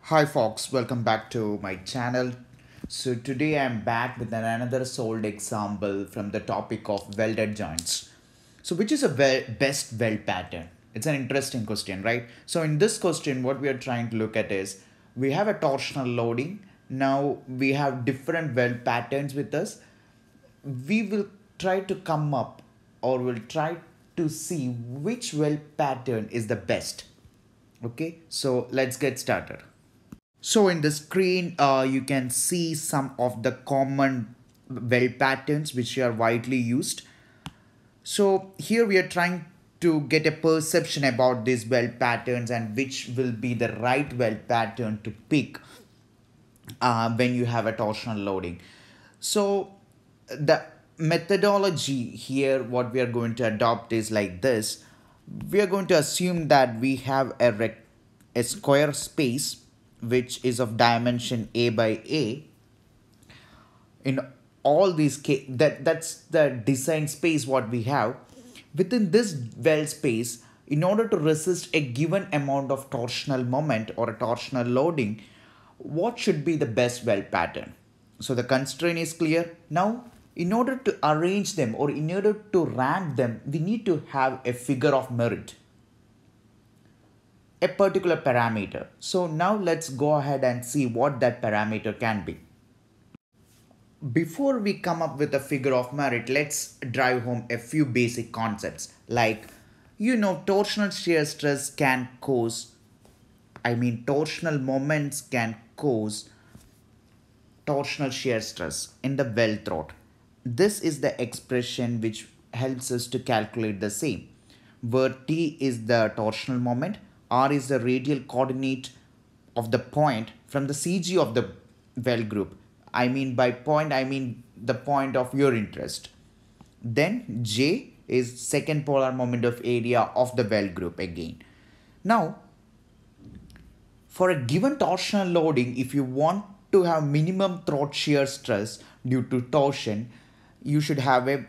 Hi folks, welcome back to my channel. So today I'm back with another solved example from the topic of welded joints. So which is a best weld pattern? It's an interesting question, right? So in this question, what we are trying to look at is we have a torsional loading. Now we have different weld patterns with us. We will try to come up or will try to see which weld pattern is the best. Okay, so let's get started. So in the screen, you can see some of the common weld patterns which are widely used. So here we are trying to get a perception about these weld patterns and which will be the right weld pattern to pick when you have a torsional loading. So the methodology here, what we are going to adopt is like this. We are going to assume that we have a square space which is of dimension a by a. In all these that's the design space what we have. Within this weld space, in order to resist a given amount of torsional moment or a torsional loading, what should be the best weld pattern? So the constraint is clear. Now in order to arrange them or in order to rank them, we need to have a figure of merit, a particular parameter. So now let's go ahead and see what that parameter can be. Before we come up with a figure of merit, let's drive home a few basic concepts like, torsional shear stress can cause, torsional moments can cause torsional shear stress in the weld throat. This is the expression which helps us to calculate the same, where T is the torsional moment, R is the radial coordinate of the point from the CG of the weld group. By point, I mean the point of your interest. Then J is second polar moment of area of the weld group again. Now, for a given torsional loading, if you want to have minimum throat shear stress due to torsion, you should have a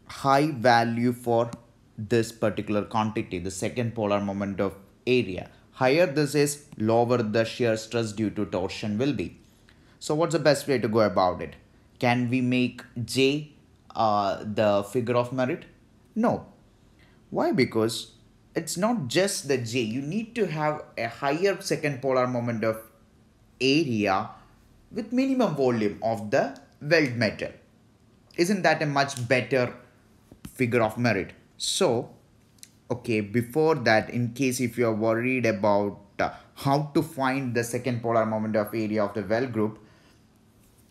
high value for this particular quantity, the second polar moment of area. Higher this is, lower the shear stress due to torsion will be. So what's the best way to go about it? Can we make J the figure of merit? No. Why? Because it's not just the J. You need to have a higher second polar moment of area with minimum volume of the weld metal. Isn't that a much better figure of merit? So, okay, before that, in case if you are worried about how to find the second polar moment of area of the weld group,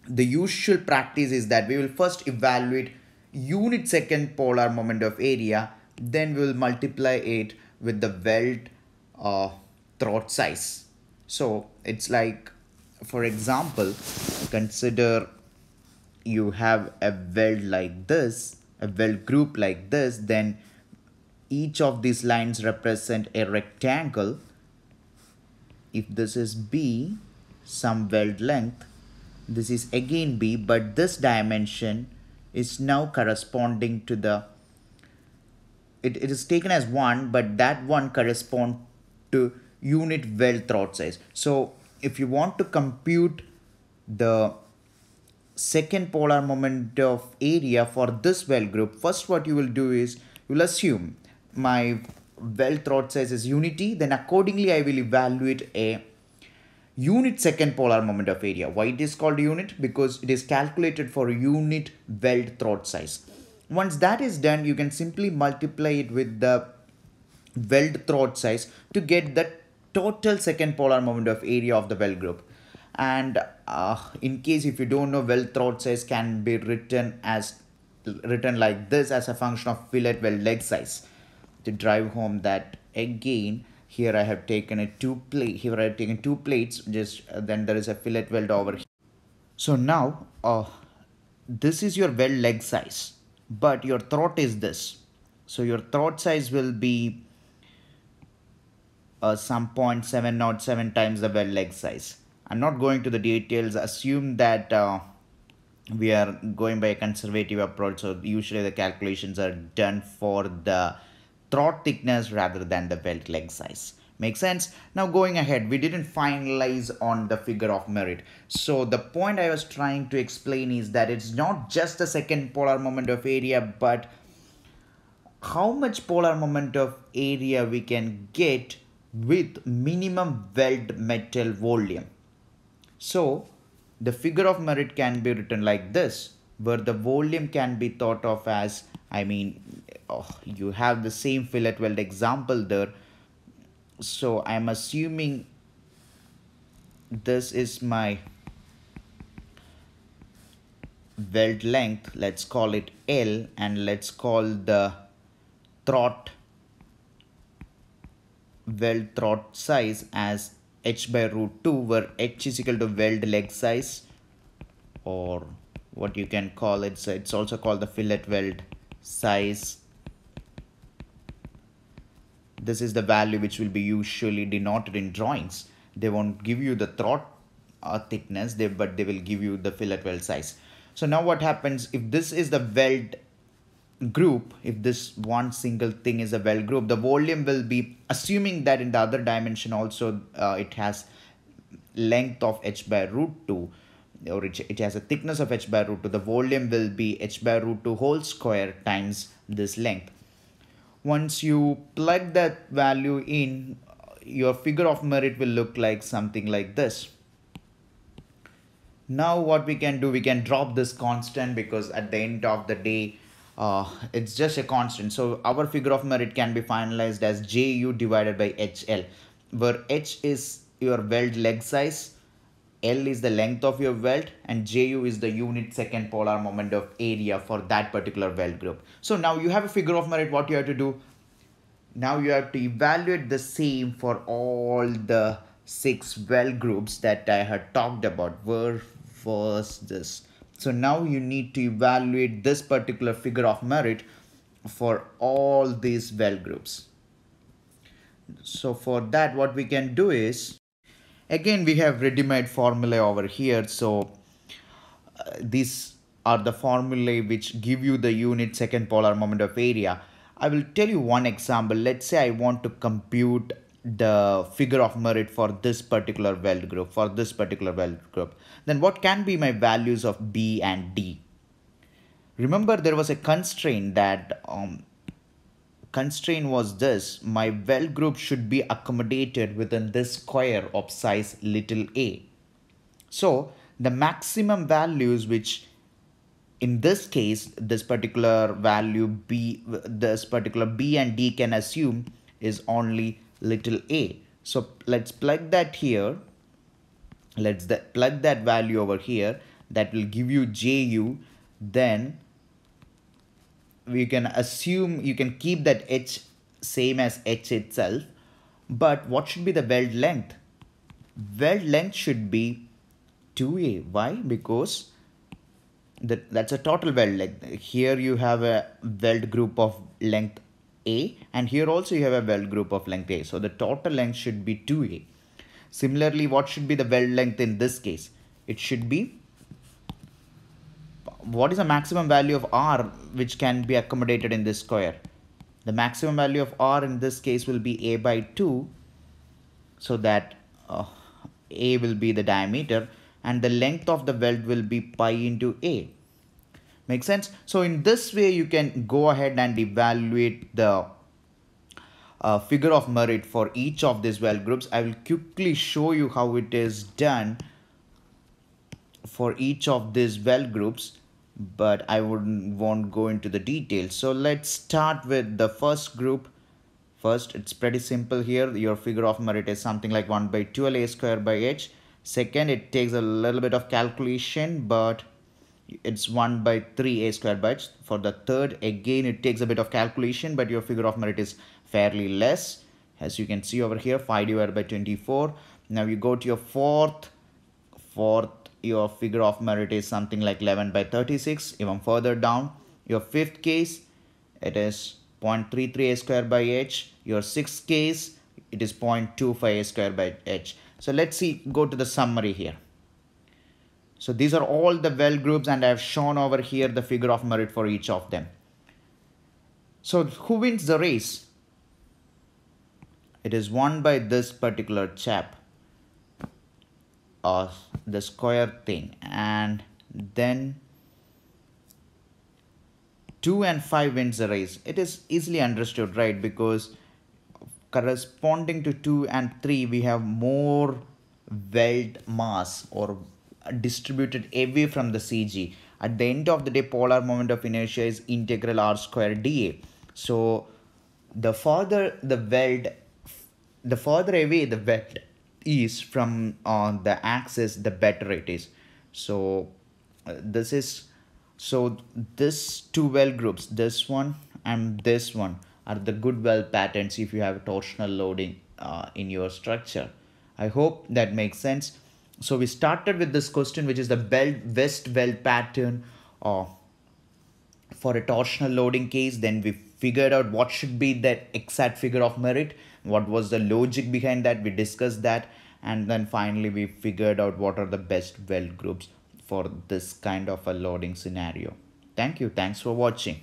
the usual practice is that we will first evaluate unit second polar moment of area, then we will multiply it with the weld throat size. So it's like, for example, consider you have a weld like this, a weld group like this, then each of these lines represent a rectangle. If this is B, some weld length, this is again B, but this dimension is now corresponding to the, it is taken as 1, but that 1 corresponds to unit weld throat size. So if you want to compute the second polar moment of area for this weld group, first what you will do is you will assume my weld throat size is unity, then accordingly I will evaluate a unit second polar moment of area. Why it is called unit? Because it is calculated for unit weld throat size. Once that is done, you can simply multiply it with the weld throat size to get the total second polar moment of area of the weld group. And in case if you don't know, weld throat size can be written like this, as a function of fillet weld leg size. To drive home that again, here I have taken two plates, just then there is a fillet weld over here. So now this is your weld leg size, but your throat is this. So your throat size will be some 0.707 times the weld leg size. I'm not going to the details. Assume that we are going by a conservative approach, so usually the calculations are done for the throat thickness rather than the weld leg size. Make sense? Now going ahead, we didn't finalize on the figure of merit. So the point I was trying to explain is that it's not just the second polar moment of area, but how much polar moment of area we can get with minimum weld metal volume. So the figure of merit can be written like this, where the volume can be thought of as, you have the same fillet weld example there. So I'm assuming this is my weld length. Let's call it L, and let's call the throat weld throat size as h by root 2, where h is equal to weld leg size, or what you can call it, so it's also called the fillet weld size. This is the value which will be usually denoted in drawings. They won't give you the throat thickness, but they will give you the fillet weld size. So now what happens if this is the weld group, if this one single thing is a weld group, the volume will be, assuming that in the other dimension also it has length of h by root 2, or it has a thickness of h by root 2, the volume will be h by root 2 whole square times this length. Once you plug that value in, your figure of merit will look like something like this. Now what we can do, we can drop this constant, because at the end of the day it's just a constant. So our figure of merit can be finalized as JU divided by HL, where H is your weld leg size, L is the length of your weld, and JU is the unit second polar moment of area for that particular weld group. So now you have a figure of merit. What you have to do, now you have to evaluate the same for all the 6 weld groups that I had talked about. Where was this? So now you need to evaluate this particular figure of merit for all these weld groups. So for that, what we can do is, again, we have ready-made formulae over here. So these are the formulae which give you the unit second polar moment of area. I will tell you one example. Let's say I want to compute the figure of merit for this particular weld group, then what can be my values of B and D? Remember, there was a constraint that constraint was this: my weld group should be accommodated within this square of size little a. So the maximum values, which in this case this particular value B, this particular B and D can assume, is only little a. So let's plug that here. Let's plug that value over here. That will give you JU. Then we can assume, you can keep that H same as H itself. But what should be the weld length? Weld length should be 2A. Why? Because that's a total weld length. Here you have a weld group of length A, and here also you have a weld group of length A. So the total length should be 2A. Similarly, what should be the weld length in this case? It should be, what is the maximum value of R which can be accommodated in this square? The maximum value of R in this case will be A by 2, so that A will be the diameter, and the length of the weld will be pi into A. Make sense? So in this way, you can go ahead and evaluate the figure of merit for each of these weld groups. I will quickly show you how it is done for each of these weld groups, but I won't go into the details. So let's start with the first group. First, it's pretty simple here. Your figure of merit is something like 1 by 12 A square by H. Second, it takes a little bit of calculation, but it's 1 by 3 A square by H. For the third, again, it takes a bit of calculation, but your figure of merit is fairly less. As you can see over here, 5 divided by 24. Now you go to your fourth, your figure of merit is something like 11 by 36. Even further down, your fifth case, it is 0.33 A square by H. Your sixth case, it is 0.25 A square by H. So let's see, go to the summary here. So these are all the weld groups, and I have shown over here the figure of merit for each of them. So who wins the race? It is won by this particular chap, the square thing, and then 2 and 5 wins the race. It is easily understood, right? Because corresponding to 2 and 3, we have more weld mass or distributed away from the CG. At the end of the day, polar moment of inertia is integral r square dA. So the farther the weld, the farther away the weld is from the axis, the better it is. So this is, so this two weld groups, this one and this one, are the good weld patterns if you have torsional loading in your structure. I hope that makes sense. So we started with this question, which is the west weld pattern for a torsional loading case. Then we figured out what should be the exact figure of merit, what was the logic behind that, we discussed that, and then finally we figured out what are the best weld groups for this kind of a loading scenario. Thank you, thanks for watching.